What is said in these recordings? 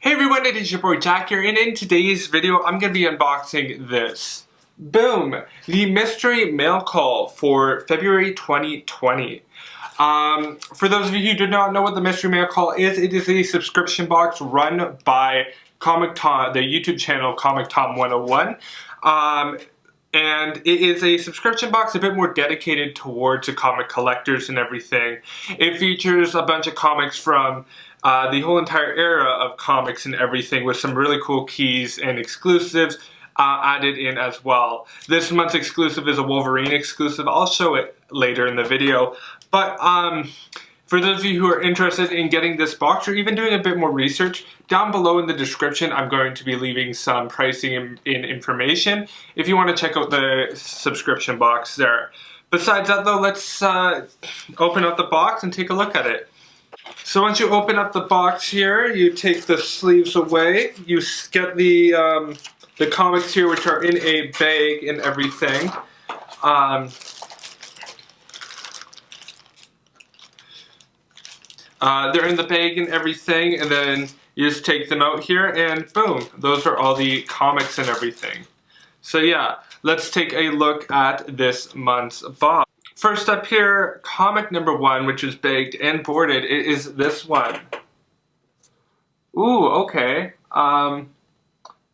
Hey everyone, it is your boy Jack here, and in today's video I'm going to be unboxing this. Boom! The mystery mail call for February 2020. For those of you who do not know what the mystery mail call is, it is a subscription box run by Comic Tom, the YouTube channel Comic Tom 101. And it is a subscription box a bit more dedicated towards the comic collectors and everything. It features a bunch of comics from the whole entire era of comics and everything, with some really cool keys and exclusives added in as well. This month's exclusive is a Wolverine exclusive. I'll show it later in the video. But for those of you who are interested in getting this box or even doing a bit more research, down below in the description I'm going to be leaving some pricing and information if you want to check out the subscription box there. Besides that though, let's open up the box and take a look at it. So once you open up the box here, you take the sleeves away, you get the comics here, which are in a bag and everything. They're in the bag and everything, and then you just take them out here and boom, those are all the comics and everything. So yeah, let's take a look at this month's box. First up here, comic number 1, which is bagged and boarded, it is this one. Ooh, okay.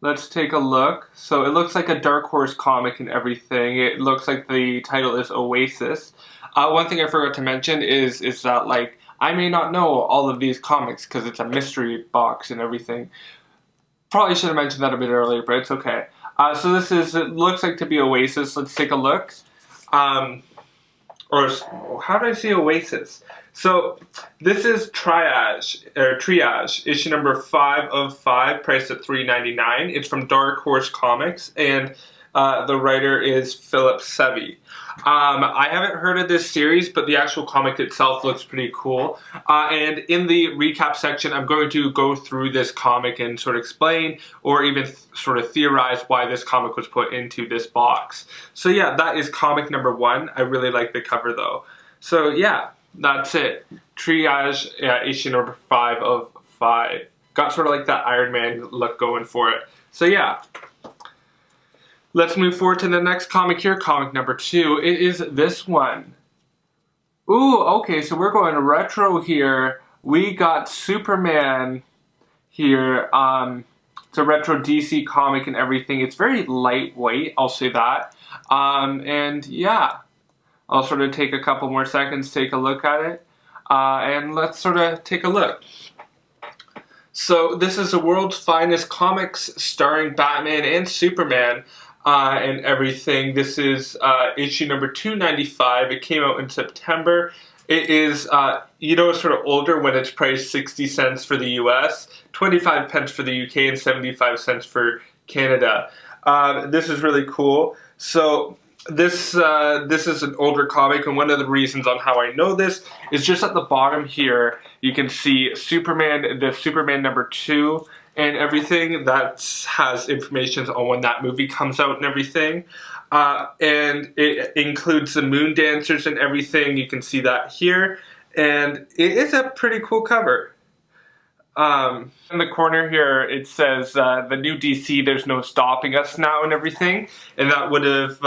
Let's take a look. So it looks like a Dark Horse comic and everything. It looks like the title is Oasis. One thing I forgot to mention is that, like, I may not know all of these comics because it's a mystery box and everything. Probably should have mentioned that a bit earlier, but it's okay. So this is, it looks like to be Oasis. Let's take a look. Or how do I see Oasis? So this is Triage, issue number 5 of 5, priced at $3.99. It's from Dark Horse Comics, and the writer is Philip Sevy. I haven't heard of this series, but the actual comic itself looks pretty cool. And in the recap section, I'm going to go through this comic and sort of explain, or even sort of theorize why this comic was put into this box. So yeah, that is comic number 1. I really like the cover though. So yeah, that's it. Triage, issue number 5 of 5. Got sort of like that Iron Man look going for it. So yeah. Let's move forward to the next comic here, comic number 2. It is this one. Ooh, okay, so we're going retro here. We got Superman here. It's a retro DC comic and everything. It's very lightweight, I'll say that. And yeah, I'll sort of take a couple more seconds, take a look at it. And let's sort of take a look. So this is the world's finest comics starring Batman and Superman. And everything. This is issue number 295. It came out in September. It is, you know, sort of older when it's priced 60 cents for the US, 25 pence for the UK, and 75 cents for Canada. This is really cool. So this is an older comic, and one of the reasons on how I know this is just at the bottom here. You can see Superman, the Superman number 2. And everything that has information on when that movie comes out and everything. And it includes the Moon Dancers and everything. You can see that here. And it is a pretty cool cover. In the corner here it says the new DC, there's no stopping us now and everything. And that would have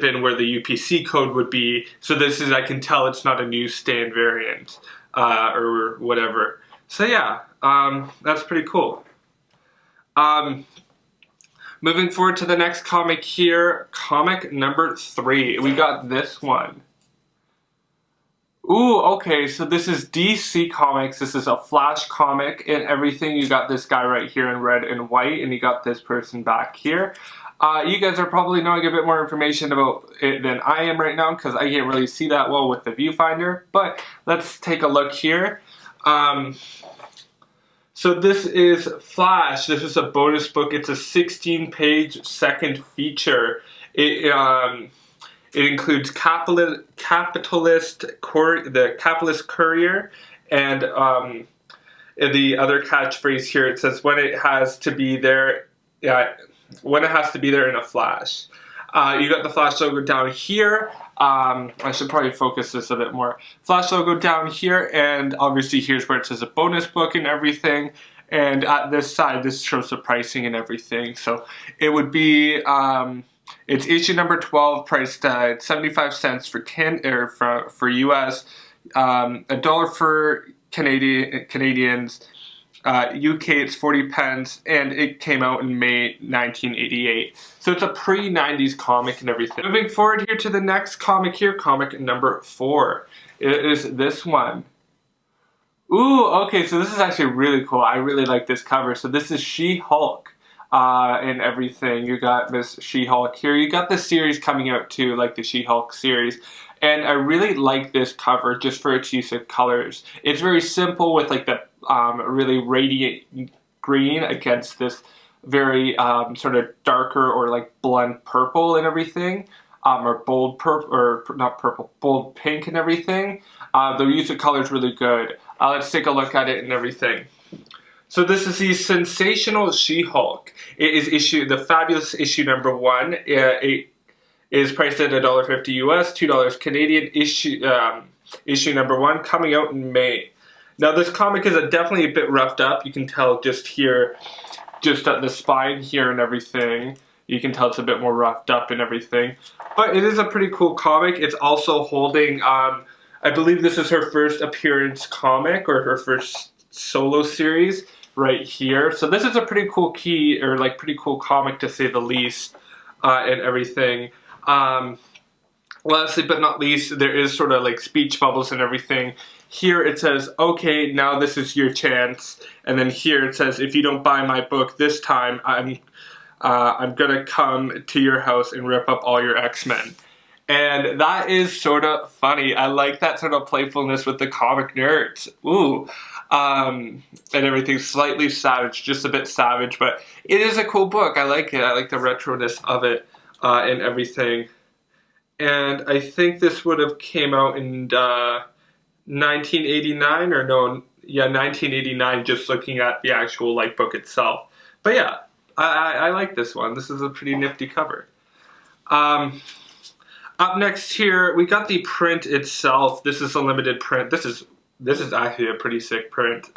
been where the UPC code would be. So this is, I can tell it's not a newsstand variant or whatever. So yeah, that's pretty cool. Moving forward to the next comic here, comic number 3. We got this one. Ooh, okay, so this is DC Comics. This is a Flash comic and everything. You got this guy right here in red and white, and you got this person back here. You guys are probably knowing a bit more information about it than I am right now, because I can't really see that well with the viewfinder. But let's take a look here. So this is Flash. This is a bonus book. It's a 16-page second feature. It includes the Capitalist Courier, and the other catchphrase here, it says, when it has to be there, when it has to be there in a flash. You got the Flash logo down here. I should probably focus this a bit more. Flash logo down here, and obviously here's where it says a bonus book and everything. And at this side, this shows the pricing and everything. So it would be, it's issue number 12, priced at 75 cents for for US, $1 for Canadians. UK it's 40 pence, and it came out in May 1988. So it's a pre-90s comic and everything. Moving forward here to the next comic here, comic number 4. It is this one. Ooh, okay, so this is actually really cool. I really like this cover. So this is She-Hulk and everything. You got Miss She-Hulk here. You got the series coming out too, like the She-Hulk series. And I really like this cover just for its use of colors. It's very simple with like the really radiant green against this very sort of darker or like blunt purple and everything. Or bold purple, or not purple, bold pink and everything. The use of color is really good. Let's take a look at it and everything. So this is the Sensational She-Hulk. It is the fabulous issue number 1. It is priced at $1.50 US, $2 Canadian. Issue number 1 coming out in May. Now this comic is definitely a bit roughed up. You can tell just here, just at the spine here and everything. You can tell it's a bit more roughed up and everything. But it is a pretty cool comic. It's also holding, I believe this is her first appearance comic, or her first solo series right here. So this is a pretty cool pretty cool comic to say the least, and everything. Lastly but not least, there is sort of like speech bubbles and everything. Here it says, okay, now this is your chance. And then here it says, if you don't buy my book this time, I'm gonna come to your house and rip up all your X-Men. And that is sort of funny. I like that sort of playfulness with the comic nerds. Ooh. And everything's slightly savage, just a bit savage, but it is a cool book. I like it. I like the retroness of it, and everything. And I think this would have came out in 1989, or no, yeah, 1989, just looking at the actual like book itself. But yeah, I like this one. This is a pretty nifty cover. Up next here, we got the print itself. This is a limited print. This is actually a pretty sick print.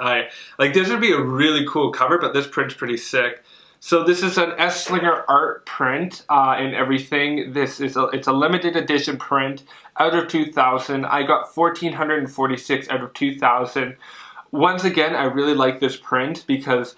This would be a really cool cover, but this print's pretty sick. So this is an Esslinger Art Print and everything. It's a limited edition print out of 2,000. I got 1,446 out of 2,000. Once again, I really like this print because,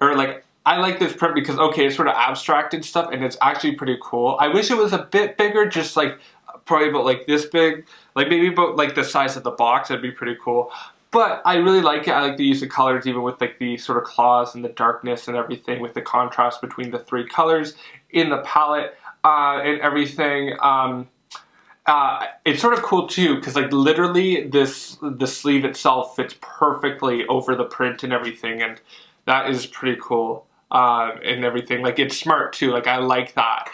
I like this print because, okay, it's sort of abstract and stuff, and it's actually pretty cool. I wish it was a bit bigger, just like probably about like this big, like maybe about like the size of the box. That'd be pretty cool. But I really like it. I like the use of colors, even with like the sort of claws and the darkness and everything, with the contrast between the 3 colors in the palette and everything. It's sort of cool too, because like literally the sleeve itself fits perfectly over the print and everything, and that is pretty cool. And everything, like it's smart too, like I like that.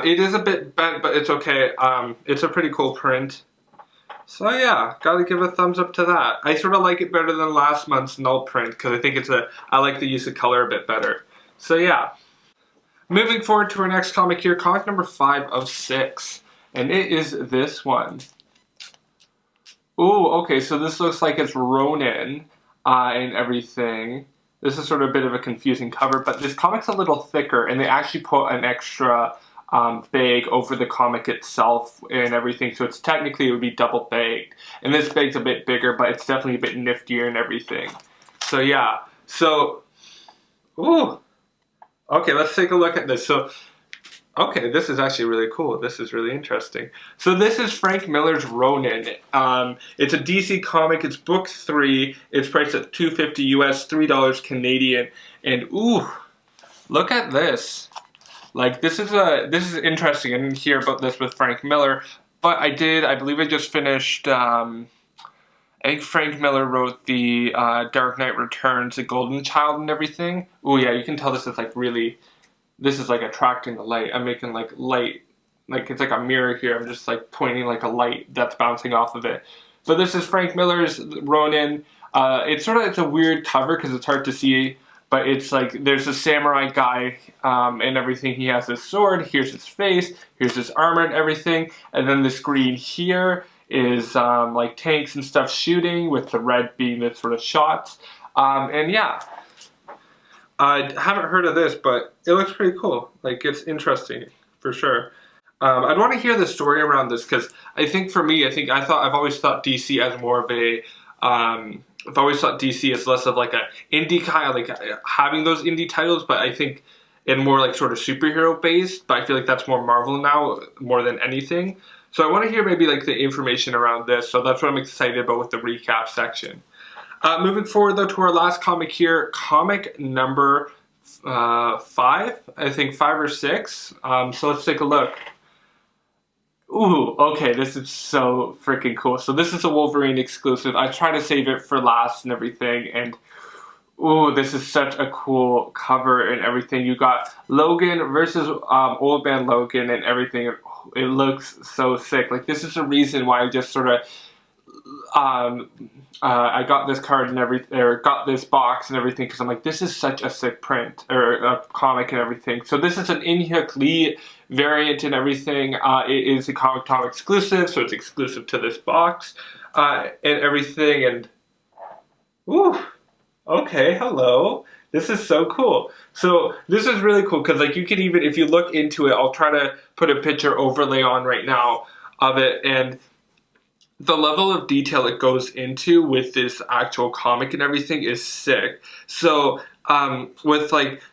It is a bit bent, but it's okay. It's a pretty cool print. So yeah, gotta give a thumbs up to that. I sort of like it better than last month's null print, because I think I like the use of color a bit better. So yeah. Moving forward to our next comic here, comic number 5 of 6. And it is this one. Ooh, okay, so this looks like it's Ronin and everything. This is sort of a bit of a confusing cover, but this comic's a little thicker, and they actually put an extra bag over the comic itself and everything, so it's technically it would be double bagged. And this bag's a bit bigger, but it's definitely a bit niftier and everything. So yeah, so, ooh, okay, let's take a look at this. So, okay, this is actually really cool. This is really interesting. So this is Frank Miller's Ronin. It's a DC comic. It's book 3. It's priced at $2.50 US, $3 Canadian. And ooh, look at this. Like this is interesting. I didn't hear about this with Frank Miller, but I did. I believe I just finished. I think Frank Miller wrote the Dark Knight Returns, The Golden Child, and everything. Oh yeah, you can tell this is like really. This is like attracting the light. I'm making like light, like it's like a mirror here. I'm just like pointing like a light that's bouncing off of it. So this is Frank Miller's Ronin. It's a weird cover because it's hard to see, but it's like there's a samurai guy and everything. He has his sword. Here's his face. Here's his armor and everything. And then the screen here is like tanks and stuff shooting, with the red being the sort of shots. And yeah. I haven't heard of this, but it looks pretty cool. Like, it's interesting for sure. I'd want to hear the story around this because I think for me, I've always thought DC as more of a I've always thought DC is less of like a indie kind of like having those indie titles, but I think in more like sort of superhero based. But I feel like that's more Marvel now more than anything. So I want to hear maybe like the information around this. So that's what I'm excited about with the recap section. Moving forward though to our last comic here, comic number 5, I think 5 or 6. So let's take a look. Ooh, okay, this is so freaking cool. So this is a Wolverine exclusive. I try to save it for last and everything, and ooh, this is such a cool cover and everything. You got Logan versus Old Man Logan and everything. It looks so sick. Like, this is the reason why I just sort of I got this card and everything, or got this box and everything, because I'm like, this is such a sick print or a comic and everything. So this is an In-Hyuk Lee variant and everything. It is a Comic Tom exclusive, so it's exclusive to this box and everything. And ooh, okay, hello. This is so cool. So this is really cool because like you can even, if you look into it, I'll try to put a picture overlay on right now of it, and the level of detail it goes into with this actual comic and everything is sick. So with like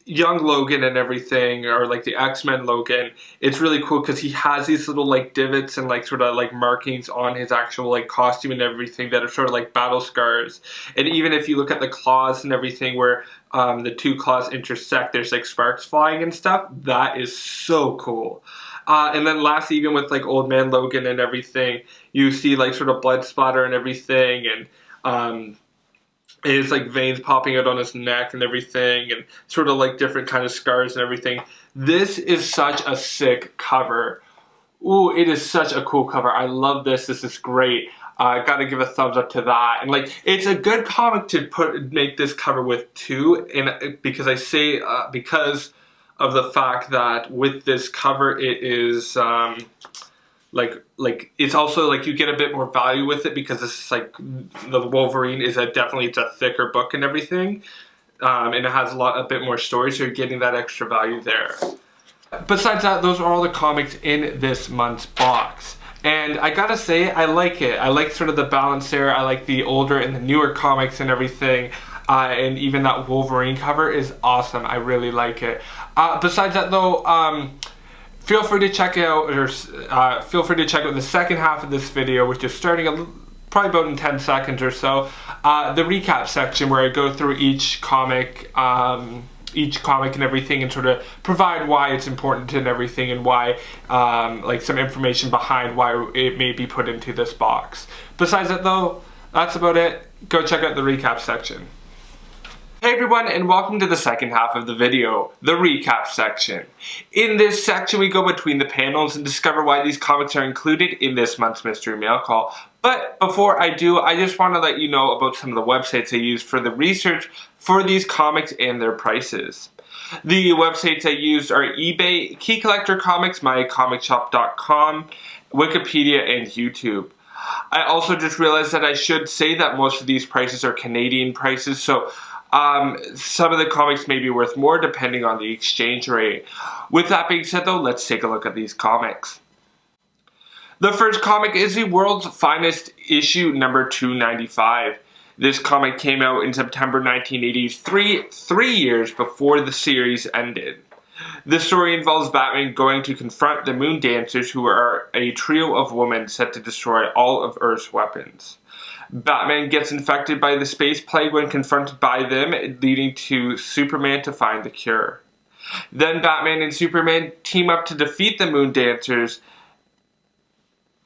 young Logan and everything, or like the X-Men Logan, it's really cool because he has these little like divots and like sort of like markings on his actual like costume and everything that are sort of like battle scars. And even if you look at the claws and everything where the two claws intersect, there's like sparks flying and stuff. That is so cool. And then lastly, even with like Old Man Logan and everything, you see like sort of blood splatter and everything, and his like veins popping out on his neck and everything, and sort of like different kind of scars and everything. This is such a sick cover. Ooh, it is such a cool cover. I love this. This is great. I gotta give a thumbs up to that. And like, it's a good comic to make this cover with too, and because I say because of the fact that with this cover it is like it's also like you get a bit more value with it because this is like the Wolverine is definitely it's a thicker book and everything, and it has a bit more story, so you're getting that extra value there. Besides that, those are all the comics in this month's box. And I gotta say, I like it. I like sort of the balance there. I like the older and the newer comics and everything. And even that Wolverine cover is awesome. I really like it. Besides that though, feel free to check out the second half of this video, which is starting probably about in 10 seconds or so. The recap section where I go through each comic and everything, and sort of provide why it's important and everything, and why like some information behind why it may be put into this box. Besides that though, that's about it. Go check out the recap section. Hey everyone, and welcome to the second half of the video, the recap section. In this section we go between the panels and discover why these comics are included in this month's mystery mail call. But before I do, I just want to let you know about some of the websites I used for the research for these comics and their prices. The websites I used are eBay, Key Collector Comics, mycomicshop.com, Wikipedia, and YouTube. I also just realized that I should say that most of these prices are Canadian prices, so some of the comics may be worth more depending on the exchange rate. With that being said though, let's take a look at these comics. The first comic is The World's Finest issue number 295. This comic came out in September 1983, 3 years before the series ended. The story involves Batman going to confront the Moon Dancers, who are a trio of women set to destroy all of Earth's weapons. Batman gets infected by the space plague when confronted by them, leading to Superman to find the cure. Then Batman and Superman team up to defeat the Moon Dancers,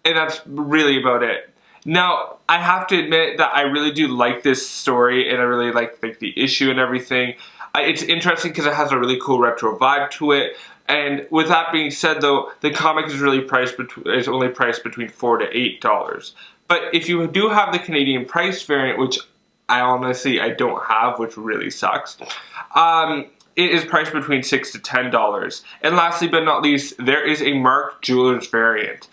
and that's really about it. Now, I have to admit that I really do like this story, and I really like the issue and everything. It's interesting because it has a really cool retro vibe to it. And with that being said, though, the comic is really only priced between $4 to $8. But if you do have the Canadian price variant, which I don't have, which really sucks, it is priced between $6 to $10. And lastly but not least, there is a Mark Jewelers variant.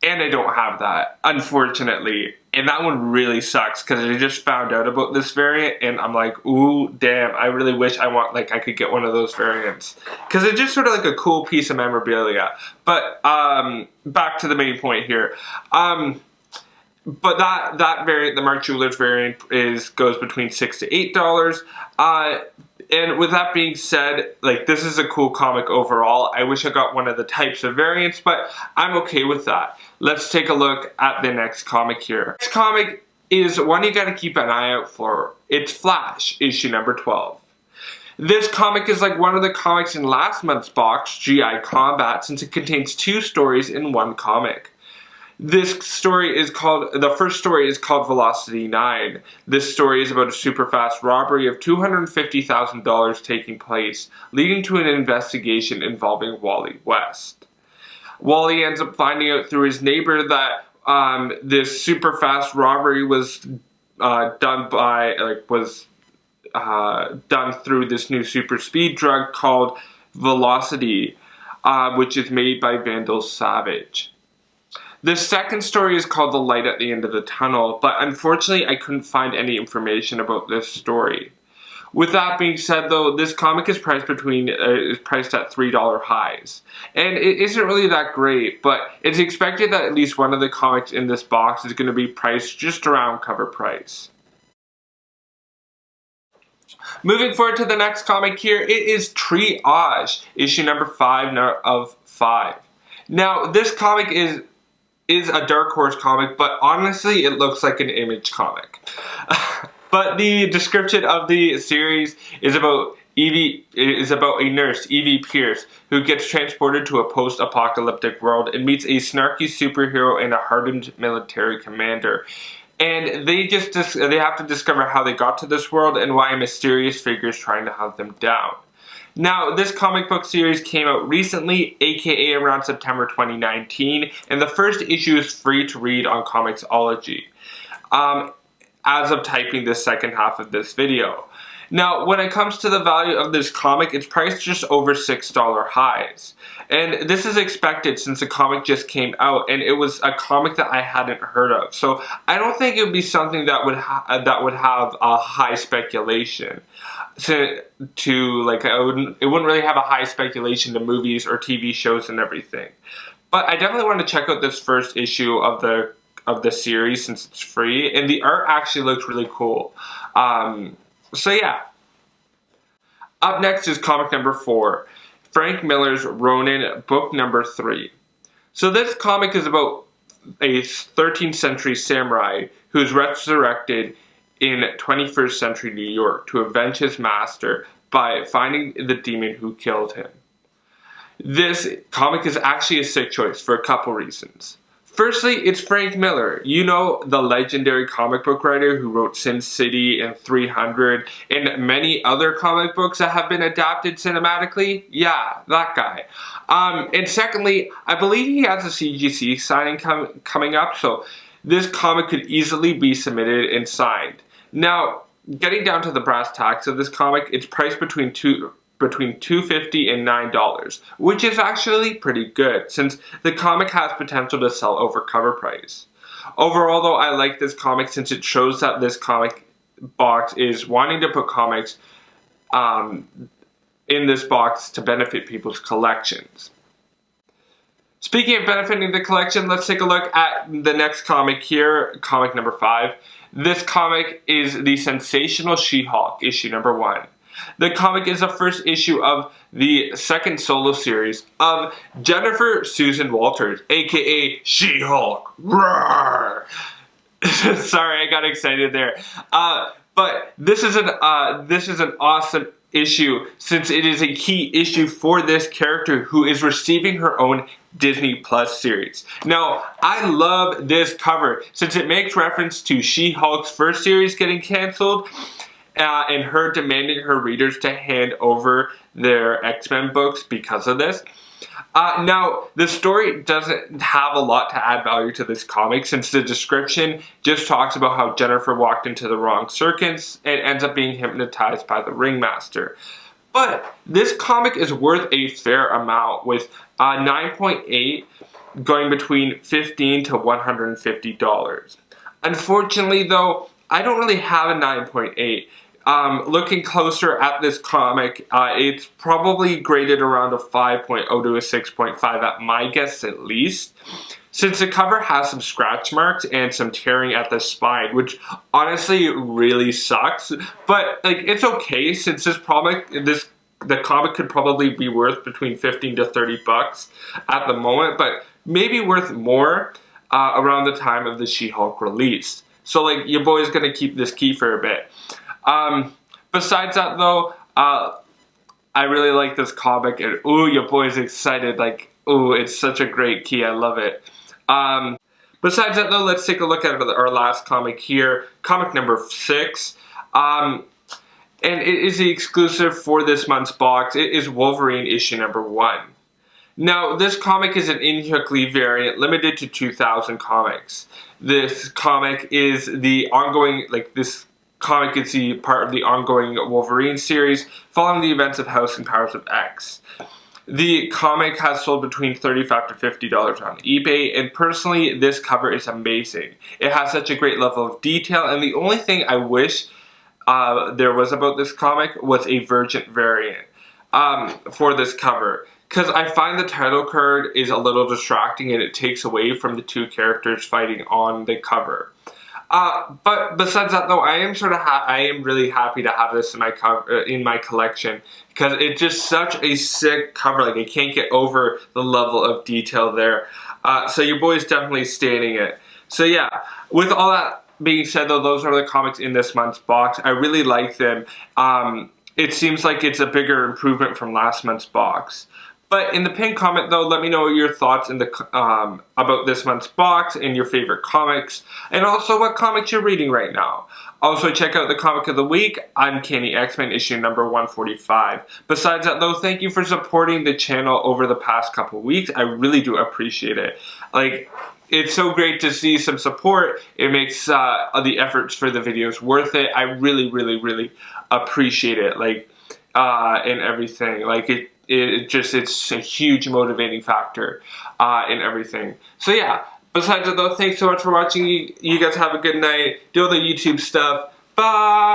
And I don't have that, unfortunately. And that one really sucks because I just found out about this variant and I'm like, ooh, damn, I really wish I could get one of those variants. Because it's just sort of like a cool piece of memorabilia. But back to the main point here. But that variant, the Mark Jewelers variant, goes between $6 to $8. And with that being said, like, this is a cool comic overall. I wish I got one of the types of variants, but I'm okay with that. Let's take a look at the next comic here. This comic is one you gotta keep an eye out for. It's Flash, issue number 12. This comic is like one of the comics in last month's box, GI Combat, since it contains 2 stories in one comic. The first story is called Velocity 9. This story is about a super fast robbery of $250,000 taking place, leading to an investigation involving Wally West. Wally ends up finding out through his neighbor that this super fast robbery was done through this new super speed drug called Velocity, which is made by Vandal Savage. The second story is called The Light at the End of the Tunnel, but unfortunately I couldn't find any information about this story. With that being said though, this comic is priced at $3 highs. And it isn't really that great, but it's expected that at least one of the comics in this box is going to be priced just around cover price. Moving forward to the next comic here, it is Triage, issue number 5 of 5. Now, this comic is a Dark Horse comic, but honestly, it looks like an Image comic. But the description of the series is about a nurse, Evie Pierce, who gets transported to a post-apocalyptic world and meets a snarky superhero and a hardened military commander. And they have to discover how they got to this world and why a mysterious figure is trying to hunt them down. Now, this comic book series came out recently, aka around September 2019, and the first issue is free to read on Comixology, as of typing the second half of this video. Now, when it comes to the value of this comic, it's priced just over $6 highs. And this is expected since the comic just came out, and it was a comic that I hadn't heard of. So I don't think it would be something that would have a high speculation. It wouldn't really have a high speculation to movies or TV shows and everything. But I definitely want to check out this first issue of the series since it's free, and the art actually looks really cool. So yeah. Up next is comic number 4, Frank Miller's Ronin, book number 3. So this comic is about a 13th century samurai who is resurrected in 21st century New York to avenge his master by finding the demon who killed him. This comic is actually a sick choice for a couple reasons. Firstly, it's Frank Miller. You know, the legendary comic book writer who wrote Sin City and 300 and many other comic books that have been adapted cinematically? Yeah, that guy. And secondly, I believe he has a CGC signing coming up, so this comic could easily be submitted and signed. Now, getting down to the brass tacks of this comic, it's priced between $250 and $9, which is actually pretty good since the comic has potential to sell over cover price. Overall though, I like this comic since it shows that this comic box is wanting to put comics in this box to benefit people's collections. Speaking of benefiting the collection, let's take a look at the next comic here, comic number 5. This comic is the Sensational She-Hulk, issue number 1. The comic is the first issue of the second solo series of Jennifer Susan Walters, aka She-Hulk. Sorry, I got excited there. But this is an awesome issue since it is a key issue for this character who is receiving her own Disney Plus series. Now, I love this cover since it makes reference to She-Hulk's first series getting canceled. And her demanding her readers to hand over their X-Men books because of this. Now, the story doesn't have a lot to add value to this comic since the description just talks about how Jennifer walked into the wrong circus and ends up being hypnotized by the ringmaster. But this comic is worth a fair amount with 9.8 going between $15 to $150. Unfortunately, though, I don't really have a 9.8. Looking closer at this comic, it's probably graded around a 5.0 to a 6.5 at my guess at least. Since the cover has some scratch marks and some tearing at the spine, which honestly really sucks, but like it's okay since the comic could probably be worth between 15 to 30 bucks at the moment, but maybe worth more around the time of the She-Hulk release. So like your boy's gonna keep this key for a bit. Besides that though, I really like this comic, and ooh, your boy's excited. Like, ooh, it's such a great key. I love it. Besides that though, let's take a look at our last comic here, comic number 6. And it is the exclusive for this month's box. It is Wolverine issue number 1. Now, this comic is an in-hook variant limited to 2,000 comics. This comic is the ongoing, this comic is the part of the ongoing Wolverine series following the events of House and Powers of X. The comic has sold between $35 to $50 on eBay, and personally, this cover is amazing. It has such a great level of detail, and the only thing I wish there was about this comic was a Virgin variant for this cover. Because I find the title card is a little distracting and it takes away from the two characters fighting on the cover. But besides that though, I am really happy to have this in my collection because it's just such a sick cover. Like I can't get over the level of detail there. So your boy's definitely standing it. So yeah, with all that being said though, those are the comics in this month's box. I really like them. It seems like it's a bigger improvement from last month's box. But in the pinned comment though, let me know your thoughts in the about this month's box and your favorite comics, and also what comics you're reading right now. Also check out the comic of the week, Uncanny X-Men issue number 145. Besides that though, thank you for supporting the channel over the past couple weeks. I really do appreciate it. Like, it's so great to see some support. It makes the efforts for the videos worth it. I really, really, really appreciate it. Like, and everything. Like it's a huge motivating factor in everything. So yeah, besides that though, thanks so much for watching. You guys have a good night. Do all the YouTube stuff. Bye!